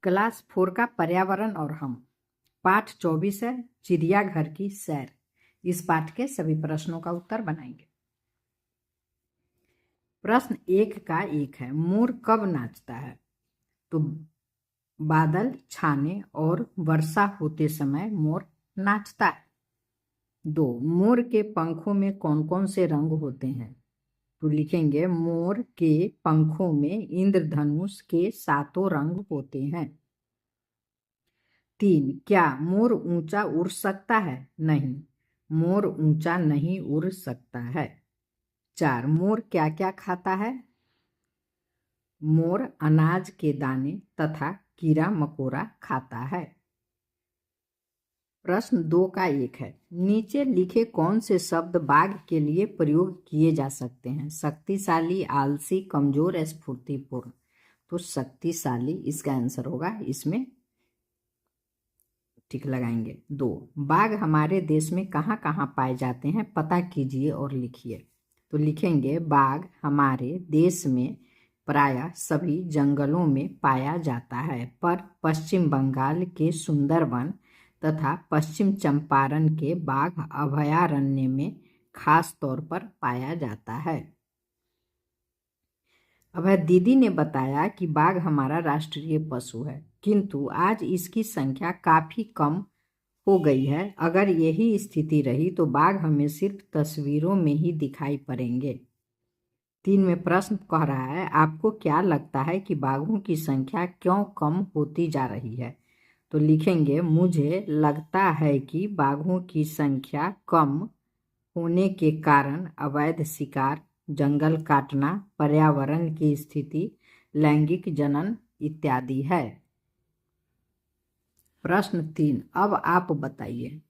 Class 4 का पर्यावरण और हम, पाठ 24 है, चिड़ियाघर की सैर। इस पाठ के सभी प्रश्नों का उत्तर बनाएंगे। प्रश्न 1 का 1 है, मोर कब नाचता है? तो बादल छाने और वर्षा होते समय मोर नाचता है। 2, मोर के पंखों में कौन कौन से रंग होते हैं? तो लिखेंगे मोर के पंखों में इंद्रधनुष के 7 रंग होते हैं। 3, क्या मोर ऊंचा उड़ सकता है? नहीं, मोर ऊंचा नहीं उड़ सकता है। 4, मोर क्या क्या खाता है? मोर अनाज के दाने तथा कीड़ा मकोड़ा खाता है। प्रश्न 2 का 1 है, नीचे लिखे कौन से शब्द बाघ के लिए प्रयोग किए जा सकते हैं? शक्तिशाली, आलसी, कमजोर, स्फूर्तिपूर्ण। तो शक्तिशाली इसका आंसर होगा, इसमें ठीक लगाएंगे। 2, बाघ हमारे देश में कहाँ कहाँ पाए जाते हैं? पता कीजिए और लिखिए। तो लिखेंगे बाघ हमारे देश में प्रायः सभी जंगलों में पाया जाता है, पर पश्चिम बंगाल के सुंदरवन तथा पश्चिम चंपारण के बाघ अभयारण्य में खास तौर पर पाया जाता है। अब दीदी ने बताया कि बाघ हमारा राष्ट्रीय पशु है, किंतु आज इसकी संख्या काफी कम हो गई है। अगर यही स्थिति रही तो बाघ हमें सिर्फ तस्वीरों में ही दिखाई पड़ेंगे। 3 में प्रश्न कह रहा है, आपको क्या लगता है कि बाघों की संख्या क्यों कम होती जा रही है? तो लिखेंगे मुझे लगता है कि बाघों की संख्या कम होने के कारण अवैध शिकार, जंगल काटना, पर्यावरण की स्थिति, लैंगिक जनन इत्यादि है। प्रश्न 3, अब आप बताइए।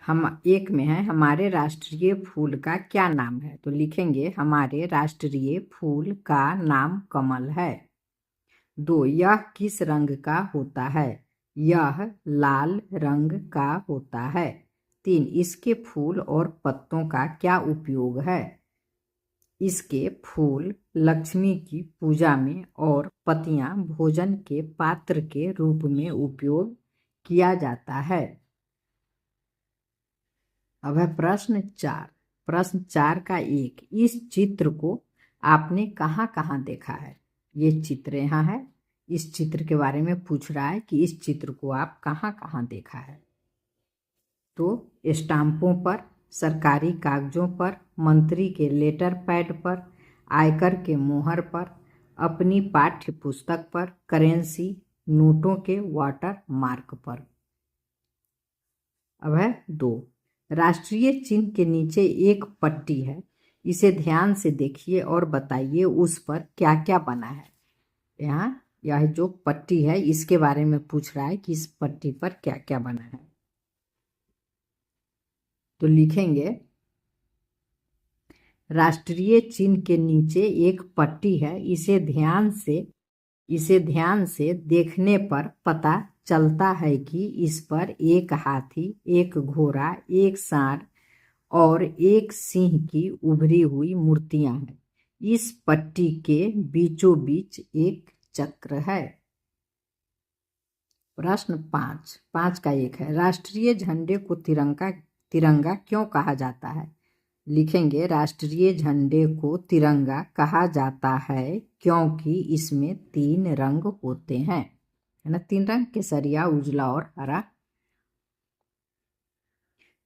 हम 1 में है, हमारे राष्ट्रीय फूल का क्या नाम है? तो लिखेंगे हमारे राष्ट्रीय फूल का नाम कमल है। 2, यह किस रंग का होता है? यह लाल रंग का होता है। 3, इसके फूल और पत्तों का क्या उपयोग है? इसके फूल लक्ष्मी की पूजा में और पत्तियां भोजन के पात्र के रूप में उपयोग किया जाता है। अब है प्रश्न 4। प्रश्न 4 का 1, इस चित्र को आपने कहाँ कहाँ देखा है? ये चित्र यहाँ है। इस चित्र के बारे में पूछ रहा है कि इस चित्र को आप कहाँ कहाँ देखा है? तो स्टाम्पों पर, सरकारी कागजों पर, मंत्री के लेटर पैड पर, आयकर के मोहर पर, अपनी पाठ्य पुस्तक पर, करेंसी नोटों के वाटर मार्क पर। अब है 2, राष्ट्रीय चिन्ह के नीचे एक पट्टी है, इसे ध्यान से देखिए और बताइए उस पर क्या क्या बना है। यहाँ यह जो पट्टी है इसके बारे में पूछ रहा है कि इस पट्टी पर क्या क्या बना है। तो लिखेंगे राष्ट्रीय चिन्ह के नीचे एक पट्टी है, इसे ध्यान से देखने पर पता चलता है कि इस पर एक हाथी, एक घोड़ा, एक सांड और एक सिंह की उभरी हुई मूर्तियां हैं। इस पट्टी के बीचों बीच एक चक्र है। प्रश्न 5 का 1 है, राष्ट्रीय झंडे को तिरंगा क्यों कहा जाता है? लिखेंगे राष्ट्रीय झंडे को तिरंगा कहा जाता है क्योंकि इसमें 3 रंग होते हैं, है ना? 3 रंग, केसरिया, उजला और हरा।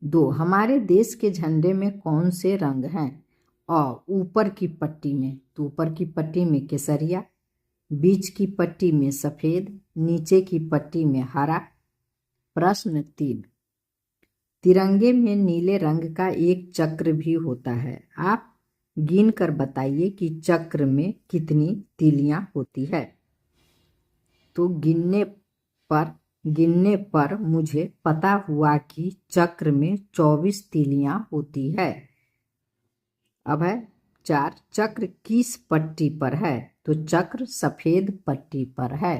2, हमारे देश के झंडे में कौन से रंग हैं? और ऊपर की पट्टी में, तो ऊपर की पट्टी में केसरिया, बीच की पट्टी में सफेद, नीचे की पट्टी में हरा। प्रश्न 3, तिरंगे में नीले रंग का एक चक्र भी होता है, आप गिन कर बताइए कि चक्र में कितनी तीलियां होती है। तो गिनने पर मुझे पता हुआ कि चक्र में 24 तीलियां होती है। अब है 4, चक्र किस पट्टी पर है? तो चक्र सफेद पट्टी पर है।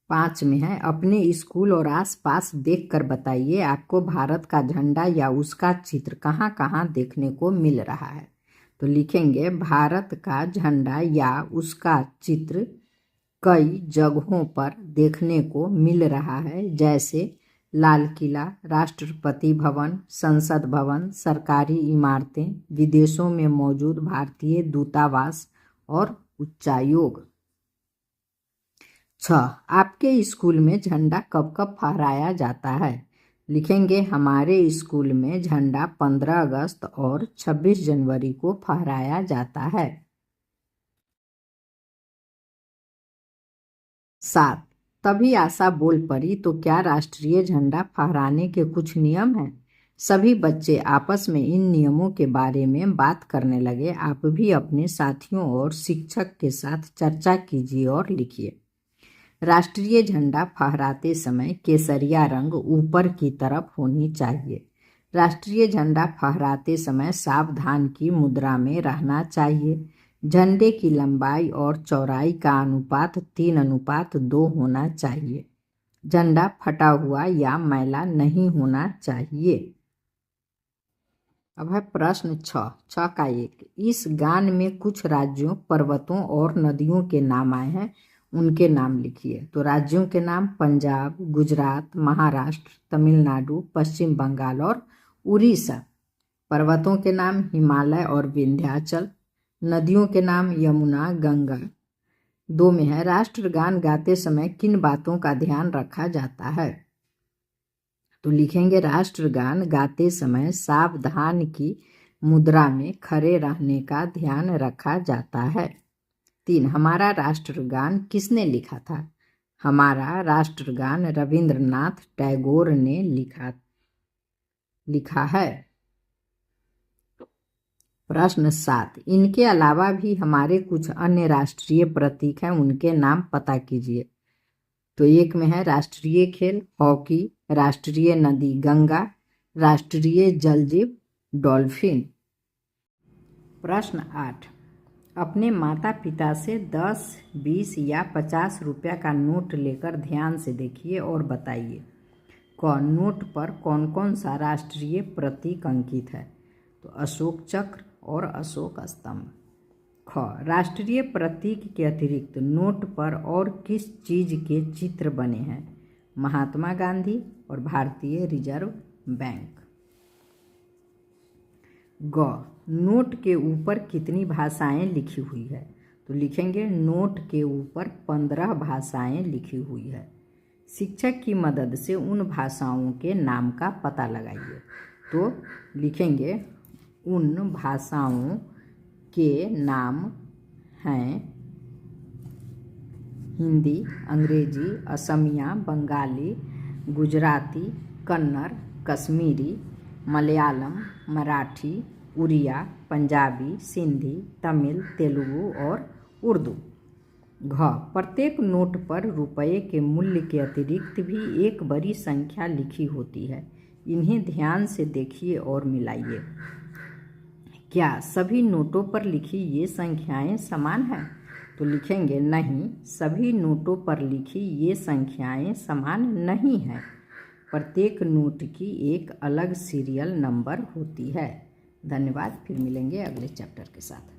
5 में है, अपने स्कूल और आसपास देखकर बताइए आपको भारत का झंडा या उसका चित्र कहाँ कहाँ देखने को मिल रहा है। तो लिखेंगे भारत का झंडा या उसका चित्र कई जगहों पर देखने को मिल रहा है, जैसे लाल किला, राष्ट्रपति भवन, संसद भवन, सरकारी इमारतें, विदेशों में मौजूद भारतीय दूतावास और उच्चायोग। 6. आपके स्कूल में झंडा कब कब फहराया जाता है? लिखेंगे हमारे स्कूल में झंडा 15 अगस्त और 26 जनवरी को फहराया जाता है। 7. तभी आशा बोल पड़ी, तो क्या राष्ट्रीय झंडा फहराने के कुछ नियम हैं? सभी बच्चे आपस में इन नियमों के बारे में बात करने लगे। आप भी अपने साथियों और शिक्षक के साथ चर्चा कीजिए और लिखिए। राष्ट्रीय झंडा फहराते समय केसरिया रंग ऊपर की तरफ होनी चाहिए। राष्ट्रीय झंडा फहराते समय सावधान की मुद्रा में रहना चाहिए। झंडे की लंबाई और चौड़ाई का अनुपात 3:2 होना चाहिए। झंडा फटा हुआ या मैला नहीं होना चाहिए। अब है प्रश्न 6 का 1। इस गान में कुछ राज्यों, पर्वतों और नदियों के नाम आए हैं, उनके नाम लिखिए। तो राज्यों के नाम पंजाब, गुजरात, महाराष्ट्र, तमिलनाडु, पश्चिम बंगाल और उड़ीसा। पर्वतों के नाम हिमालय और विंध्याचल। नदियों के नाम यमुना, गंगा। 2 में है राष्ट्रगान गाते समय किन बातों का ध्यान रखा जाता है? तो लिखेंगे राष्ट्रगान गाते समय सावधान की मुद्रा में खड़े रहने का ध्यान रखा जाता है। 3. हमारा राष्ट्रगान किसने लिखा था? हमारा राष्ट्रगान रविंद्रनाथ टैगोर ने लिखा है। प्रश्न 7। इनके अलावा भी हमारे कुछ अन्य राष्ट्रीय प्रतीक हैं, उनके नाम पता कीजिए। तो 1 में है राष्ट्रीय खेल हॉकी, राष्ट्रीय नदी गंगा, राष्ट्रीय जलजीव डॉल्फिन। प्रश्न 8। अपने माता पिता से 10, 20 या 50 रुपया का नोट लेकर ध्यान से देखिए और बताइए नोट पर कौन कौन सा राष्ट्रीय प्रतीक अंकित है? तो अशोक चक्र और अशोक स्तंभ। ख. राष्ट्रीय प्रतीक के अतिरिक्त नोट पर और किस चीज के चित्र बने हैं? महात्मा गांधी और भारतीय रिजर्व बैंक। ग. नोट के ऊपर कितनी भाषाएं लिखी हुई है? तो लिखेंगे नोट के ऊपर 15 भाषाएं लिखी हुई है। शिक्षक की मदद से उन भाषाओं के नाम का पता लगाइए। तो लिखेंगे उन भाषाओं के नाम हैं हिंदी, अंग्रेजी, असमिया, बंगाली, गुजराती, कन्नड़, कश्मीरी, मलयालम, मराठी, उड़िया, पंजाबी, सिंधी, तमिल, तेलुगु और उर्दू। घ. प्रत्येक नोट पर रुपये के मूल्य के अतिरिक्त भी एक बड़ी संख्या लिखी होती है। इन्हें ध्यान से देखिए और मिलाइए। क्या सभी नोटों पर लिखी ये संख्याएं समान हैं? तो लिखेंगे नहीं, सभी नोटों पर लिखी ये संख्याएं समान नहीं हैं। प्रत्येक नोट की एक अलग सीरियल नंबर होती है। धन्यवाद। फिर मिलेंगे अगले चैप्टर के साथ।